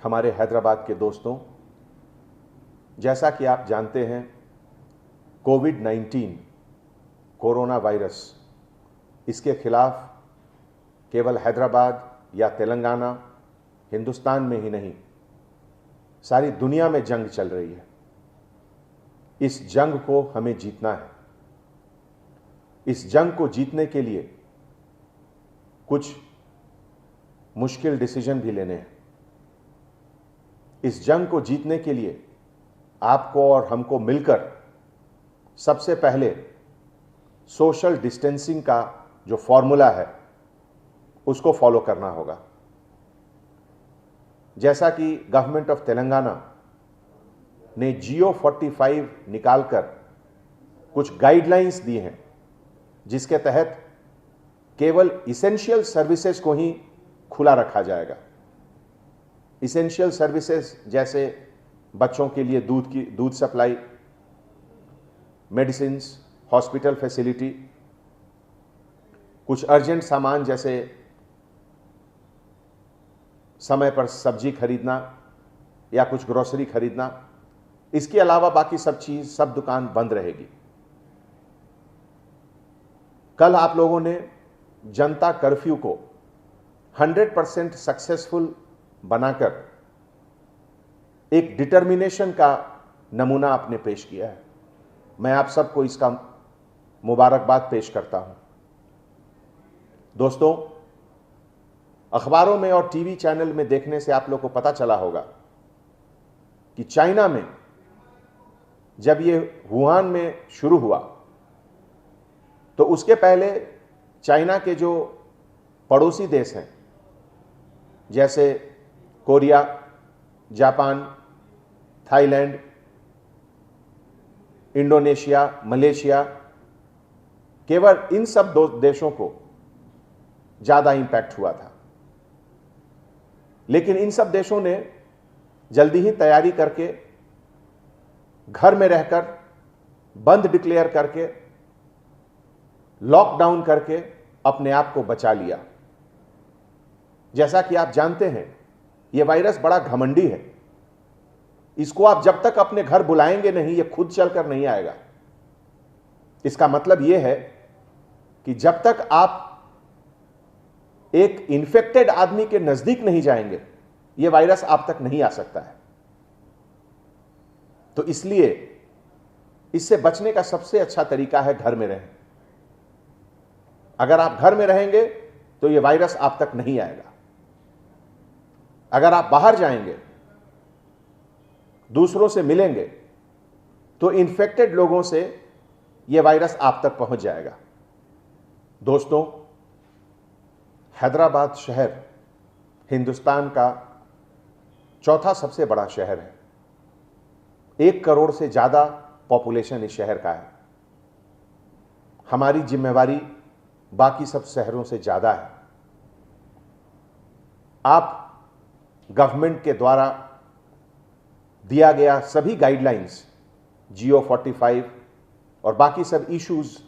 हमारे हैदराबाद के दोस्तों, जैसा कि आप जानते हैं, कोविड-19 कोरोना वायरस, इसके खिलाफ केवल हैदराबाद या तेलंगाना, हिंदुस्तान में ही नहीं, सारी दुनिया में जंग चल रही है। इस जंग को हमें जीतना है। इस जंग को जीतने के लिए कुछ मुश्किल डिसीजन भी लेने हैं। इस जंग को जीतने के लिए आपको और हमको मिलकर सबसे पहले सोशल डिस्टेंसिंग का जो फॉर्मूला है उसको फॉलो करना होगा। जैसा कि गवर्नमेंट ऑफ तेलंगाना ने जियो 45 निकालकर कुछ गाइडलाइंस दी हैं, जिसके तहत केवल इसेंशियल सर्विसेज को ही खुला रखा जाएगा। इसेंशियल सर्विसेज जैसे बच्चों के लिए दूध सप्लाई, मेडिसिन्स, हॉस्पिटल फैसिलिटी, कुछ अर्जेंट सामान जैसे समय पर सब्जी खरीदना या कुछ ग्रोसरी खरीदना। इसके अलावा बाकी सब दुकान बंद रहेगी। कल आप लोगों ने जनता कर्फ्यू को 100% सक्सेसफुल बनाकर एक डिटर्मिनेशन का नमूना आपने पेश किया है। मैं आप सबको इसका मुबारकबाद पेश करता हूं। दोस्तों, अखबारों में और टीवी चैनल में देखने से आप लोग को पता चला होगा कि चाइना में जब ये वुहान में शुरू हुआ तो उसके पहले चाइना के जो पड़ोसी देश हैं जैसे Korea, Japan, Thailand, Indonesia, Malaysia, केवल इन सब दो देशों को ज्यादा इंपैक्ट हुआ था। लेकिन इन सब देशों ने जल्दी ही तैयारी करके, घर में रहकर, बंद डिक्लेयर करके, लॉकडाउन करके अपने आप को बचा लिया। जैसा कि आप जानते हैं, यह वायरस बड़ा घमंडी है। इसको आप जब तक अपने घर बुलाएंगे नहीं, यह खुद चलकर नहीं आएगा। इसका मतलब यह है कि जब तक आप एक इन्फेक्टेड आदमी के नजदीक नहीं जाएंगे, यह वायरस आप तक नहीं आ सकता है। तो इसलिए इससे बचने का सबसे अच्छा तरीका है घर में रहें। अगर आप घर में रहेंगे तो यह वायरस आप तक नहीं आएगा। अगर आप बाहर जाएंगे, दूसरों से मिलेंगे, तो इन्फेक्टेड लोगों से यह वायरस आप तक पहुंच जाएगा। दोस्तों, हैदराबाद शहर हिंदुस्तान का चौथा सबसे बड़ा शहर है। 1 करोड़ से ज्यादा पॉपुलेशन इस शहर का है। हमारी जिम्मेवारी बाकी सब शहरों से ज्यादा है। आप गवर्नमेंट के द्वारा दिया गया सभी गाइडलाइंस, जियो 45 और बाकी सब इश्यूज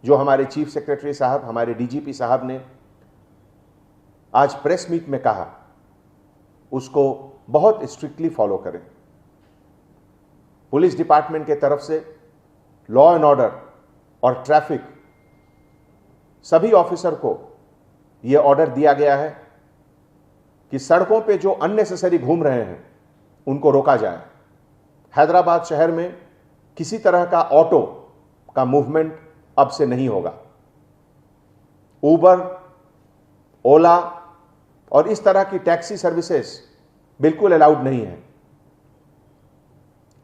जो हमारे चीफ सेक्रेटरी साहब, हमारे डीजीपी साहब ने आज प्रेस मीट में कहा, उसको बहुत स्ट्रिक्टली फॉलो करें। पुलिस डिपार्टमेंट के तरफ से लॉ एंड ऑर्डर और ट्रैफिक सभी ऑफिसर को यह ऑर्डर दिया गया है कि सड़कों पे जो अननेसेसरी घूम रहे हैं उनको रोका जाए। हैदराबाद शहर में किसी तरह का ऑटो का मूवमेंट अब से नहीं होगा। उबर, ओला और इस तरह की टैक्सी सर्विसेज बिल्कुल अलाउड नहीं है।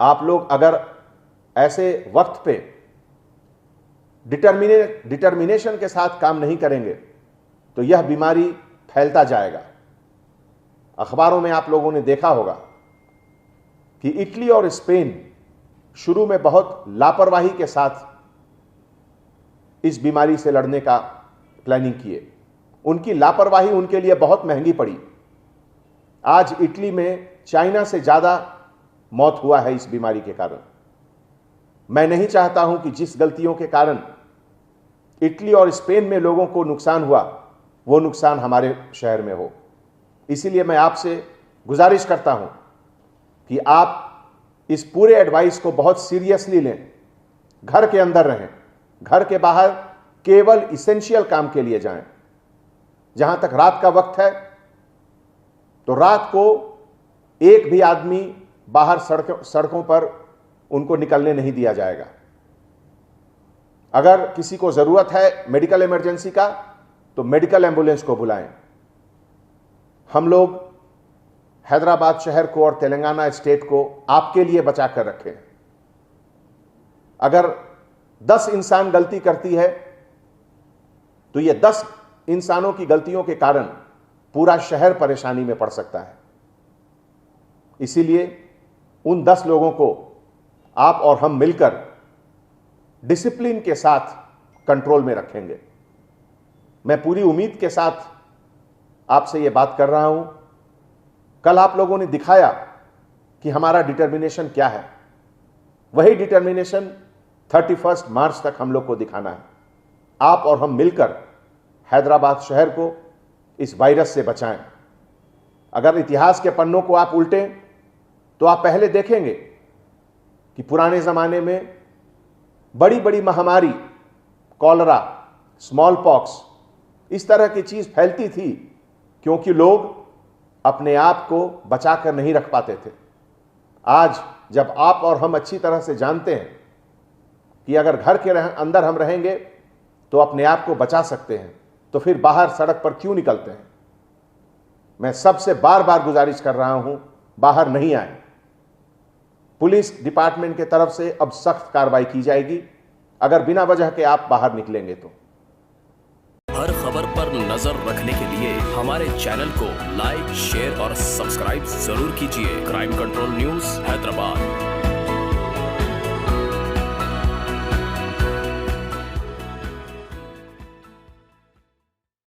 आप लोग अगर ऐसे वक्त पे डिटर्मिनेशन के साथ काम नहीं करेंगे तो यह बीमारी फैलता जाएगा। अखबारों में आप लोगों ने देखा होगा कि इटली और स्पेन शुरू में बहुत लापरवाही के साथ इस बीमारी से लड़ने का प्लानिंग किए। उनकी लापरवाही उनके लिए बहुत महंगी पड़ी। आज इटली में चाइना से ज्यादा मौत हुआ है इस बीमारी के कारण। मैं नहीं चाहता हूं कि जिस गलतियों के कारण इटली और स्पेन में लोगों को नुकसान हुआ, वो नुकसान हमारे शहर में हो। इसीलिए मैं आपसे गुजारिश करता हूं कि आप इस पूरे एडवाइस को बहुत सीरियसली लें। घर के अंदर रहें, घर के बाहर केवल इसेंशियल काम के लिए जाएं। जहां तक रात का वक्त है तो रात को एक भी आदमी बाहर सड़कों पर उनको निकलने नहीं दिया जाएगा। अगर किसी को जरूरत है मेडिकल इमरजेंसी का तो मेडिकल एम्बुलेंस को बुलाएं। हम लोग हैदराबाद शहर को और तेलंगाना स्टेट को आपके लिए बचा कर रखें। अगर 10 इंसान गलती करती है तो ये 10 इंसानों की गलतियों के कारण पूरा शहर परेशानी में पड़ सकता है। इसीलिए उन 10 लोगों को आप और हम मिलकर डिसिप्लिन के साथ कंट्रोल में रखेंगे। मैं पूरी उम्मीद के साथ आपसे यह बात कर रहा हूं। कल आप लोगों ने दिखाया कि हमारा डिटर्मिनेशन क्या है। वही डिटर्मिनेशन 31 मार्च तक हम लोग को दिखाना है। आप और हम मिलकर हैदराबाद शहर को इस वायरस से बचाएं। अगर इतिहास के पन्नों को आप उल्टें तो आप पहले देखेंगे कि पुराने जमाने में बड़ी बड़ी महामारी, कॉलरा, स्मॉल पॉक्स, इस तरह की चीज फैलती थी क्योंकि लोग अपने आप को बचाकर नहीं रख पाते थे। आज जब आप और हम अच्छी तरह से जानते हैं कि अगर घर के अंदर हम रहेंगे तो अपने आप को बचा सकते हैं, तो फिर बाहर सड़क पर क्यों निकलते हैं। मैं सबसे बार बार गुजारिश कर रहा हूं, बाहर नहीं आए। पुलिस डिपार्टमेंट के तरफ से अब सख्त कार्रवाई की जाएगी अगर बिना वजह के आप बाहर निकलेंगे तो। हर खबर पर नजर रखने के लिए हमारे चैनल को लाइक, शेयर और सब्सक्राइब जरूर कीजिए। Crime control news Hyderabad.